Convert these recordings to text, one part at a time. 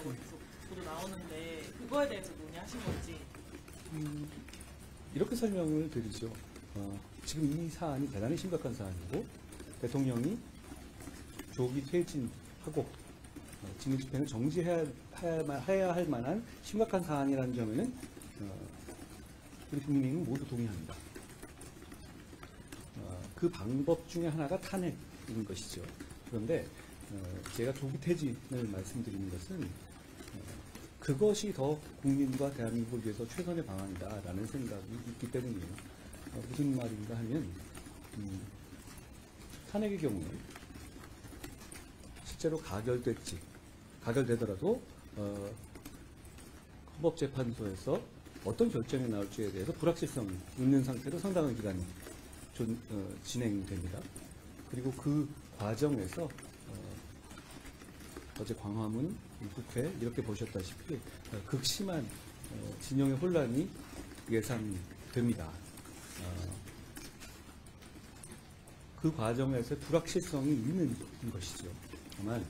된다고 계속 보도 나오는데 그거에 대해서 논의하신 건지. 이렇게 설명을 드리죠. 지금 이 사안이 대단히 심각한 사안이고 대통령이 조기 퇴진하고 징계 집행을 정지해야 할 만한 심각한 사안이라는 점에는 우리 국민은 모두 동의합니다. 그 방법 중에 하나가 탄핵인 것이죠. 그런데 제가 조기 퇴진을 말씀드리는 것은 그것이 더 국민과 대한민국을 위해서 최선의 방안이다라는 생각이 있기 때문이에요. 무슨 말인가 하면 탄핵의 경우에 실제로 가결되더라도 헌법재판소에서 어떤 결정이 나올지에 대해서 불확실성이 있는 상태로 상당한 기간이 진행됩니다. 그리고 그 과정에서 어제 광화문, 국회 이렇게 보셨다시피 극심한 진영의 혼란이 예상됩니다. 그 과정에서 불확실성이 있는 것이죠. 다만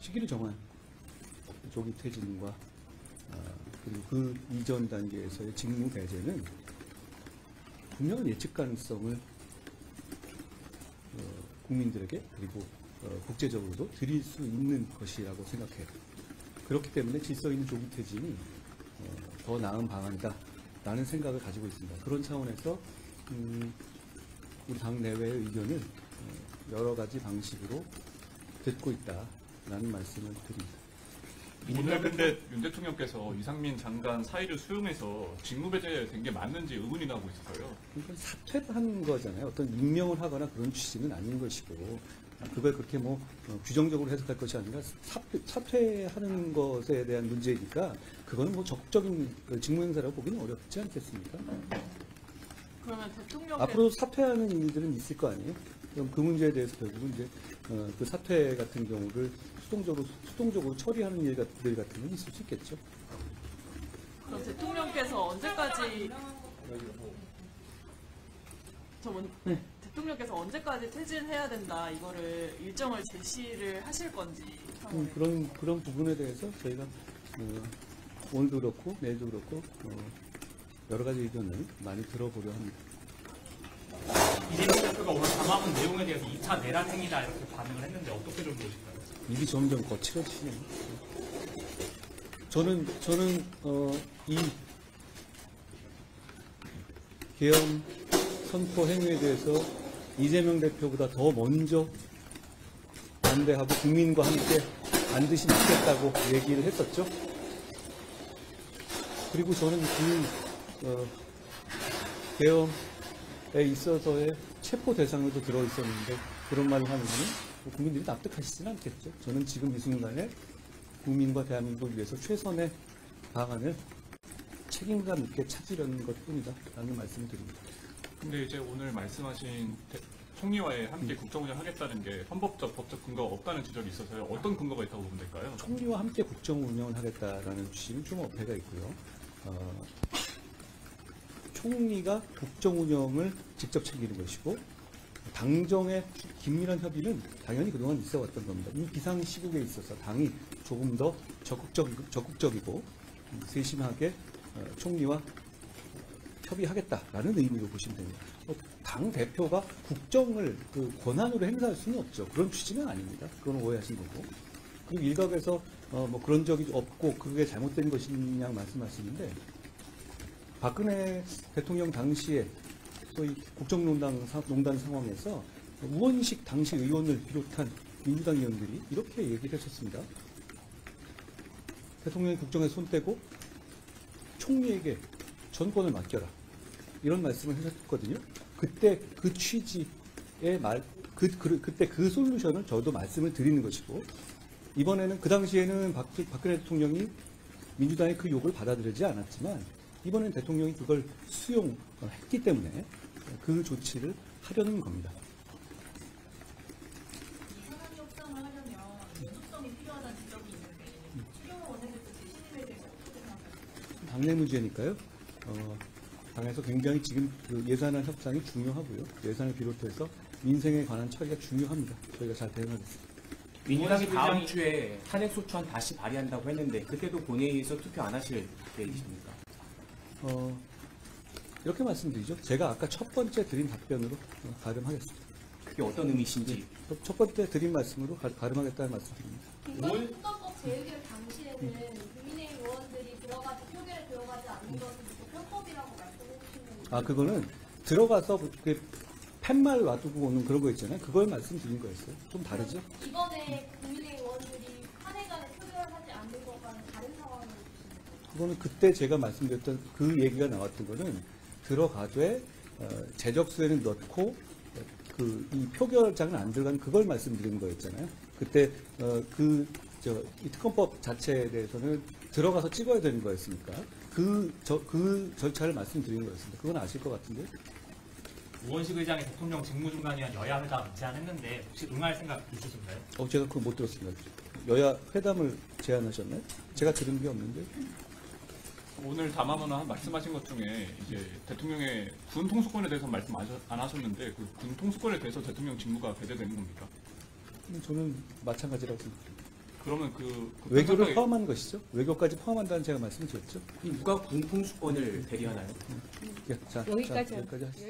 시기를 정한 조기 퇴진과 그리고 그 이전 단계에서의 직무 배제는 분명한 예측 가능성을 국민들에게 그리고 국제적으로도 드릴 수 있는 것이라고 생각해요. 그렇기 때문에 질서 있는 조기 퇴진이 더 나은 방안이다라는 생각을 가지고 있습니다. 그런 차원에서 우리 당 내외의 의견을 여러 가지 방식으로 듣고 있다라는 말씀을 드립니다. 오늘 근데 윤 대통령께서 이상민 장관 사의를 수용해서 직무배제된 게 맞는지 의문이 나고 있어요. 그러니까 사퇴한 거잖아요. 어떤 임명을 하거나 그런 취지는 아닌 것이고 그걸 그렇게 규정적으로 해석할 것이 아니라 사퇴하는 것에 대한 문제이니까 그거는 적극적인 직무행사라고 보기는 어렵지 않겠습니까? 그러면 대통령 앞으로 사퇴하는 일들은 있을 거 아니에요? 그럼 그 문제에 대해서 결국은 이제 그 사퇴 같은 경우를 수동적으로 처리하는 일들 같은 건 있을 수 있겠죠. 그럼 대통령께서 언제까지 대통령께서 언제까지 퇴진해야 된다 이거를 일정을 제시를 하실 건지 그런 부분에 대해서 저희가 오늘도 그렇고 내일도 그렇고 여러 가지 의견을 많이 들어보려 합니다. 이재명 대표가 오늘 담아본 내용에 대해서 2차 내란 행위다 이렇게 반응을 했는데 어떻게 좀 보실까요? 입이 점점 거칠어지네요. 저는 이 계엄 선포 행위에 대해서 이재명 대표보다 더 먼저 반대하고 국민과 함께 반드시 막겠다고 얘기를 했었죠. 그리고 저는 그 계엄에 있어서의 체포 대상에도 들어있었는데 그런 말을 하는 것은 국민들이 납득하시지는 않겠죠. 저는 지금 이 순간에 국민과 대한민국을 위해서 최선의 방안을 책임감 있게 찾으려는 것뿐이다 라는 말씀을 드립니다. 근데 이제 오늘 말씀하신 총리와의 함께 국정운영 하겠다는 게 헌법적, 법적 근거가 없다는 지적이 있어서요. 어떤 근거가 있다고 보면 될까요? 총리와 함께 국정운영을 하겠다라는 취지는 좀 어폐가 있고요. 총리가 국정운영을 직접 챙기는 것이고 당정의 긴밀한 협의는 당연히 그동안 있어 왔던 겁니다. 이 비상시국에 있어서 당이 조금 더 적극적이고 세심하게 총리와 협의하겠다라는 의미로 보시면 됩니다. 당 대표가 국정을 권한으로 행사할 수는 없죠. 그런 취지는 아닙니다. 그건 오해하신 거고. 그리고 일각에서 그런 적이 없고 그게 잘못된 것이냐 말씀하시는데 박근혜 대통령 당시에 소위 국정농단 상황에서 우원식 당시 의원을 비롯한 민주당 의원들이 이렇게 얘기를 했었습니다. 대통령이 국정에 손 떼고 총리에게 전권을 맡겨라. 이런 말씀을 하셨거든요. 그때 그 취지의 그때 그 솔루션을 저도 말씀을 드리는 것이고 이번에는 그 당시에는 박근혜 대통령이 민주당의 그 요구를 받아들이지 않았지만 이번엔 대통령이 그걸 수용했기 때문에 그 조치를 하려는 겁니다. 이상한 협상을 하려면 연속성이 필요하다는 지적이 있는데 추경호 원내대표 재신임에 대해서 어떻게 생각하세요? 당내 문제니까요. 당에서 굉장히 지금 그 예산안 협상이 중요하고요. 예산을 비롯해서 민생에 관한 처리가 중요합니다. 저희가 잘 대응하겠습니다. 민주당이 다음 주에 탄핵소추안 다시 발의한다고 했는데 그때도 본회의에서 투표 안 하실 계획이십니까? 이렇게 말씀드리죠. 제가 아까 첫 번째 드린 답변으로 가름하겠습니다. 그게 어떤 의미신지. 첫 번째 드린 말씀으로 가름하겠다는 말씀드립니다. 김건희 특검법 재의결 당시에는 국민의힘 의원들이 들어가지 표결에 들어가지 않는 것은 편법이라고 말씀해 주시는 그거는 들어가서 그 팻말 놔두고 오는 그런 거 있잖아요. 그걸 말씀드린 거였어요. 좀 다르죠? 이번에 국민의힘 의원들이 탄핵안에 표결하지 않는 것과는 다른 상황을 보시는 거예요. 그거는 그때 제가 말씀드렸던 그 얘기가 나왔던 거는 들어가되 제적수에는 넣고 이 표결장은 안 들어가는 그걸 말씀드린 거였잖아요. 그때 이 특검법 자체에 대해서는 들어가서 찍어야 되는 거였으니까 그 절차를 말씀드린 거였습니다. 그건 아실 것 같은데. 우원식 의장이 대통령 직무중단위원 여야 회담 제안했는데 혹시 응할 생각 있으신가요? 제가 그거 못 들었습니다. 여야 회담을 제안하셨나요? 제가 들은 게 없는데. 오늘 담화문화 말씀하신 것 중에 이제 대통령의 군 통수권에 대해서 말씀 안 하셨는데 그 군 통수권에 대해서 대통령 직무가 배제되는 겁니까? 저는 마찬가지라고 생각합니다. 그러면 그 외교를 편성에- 포함한 것이죠. 외교까지 포함한다는 제가 말씀드렸죠. 누가 군통수권을 대리하나요? 자, 여기까지 여기까지 하시죠.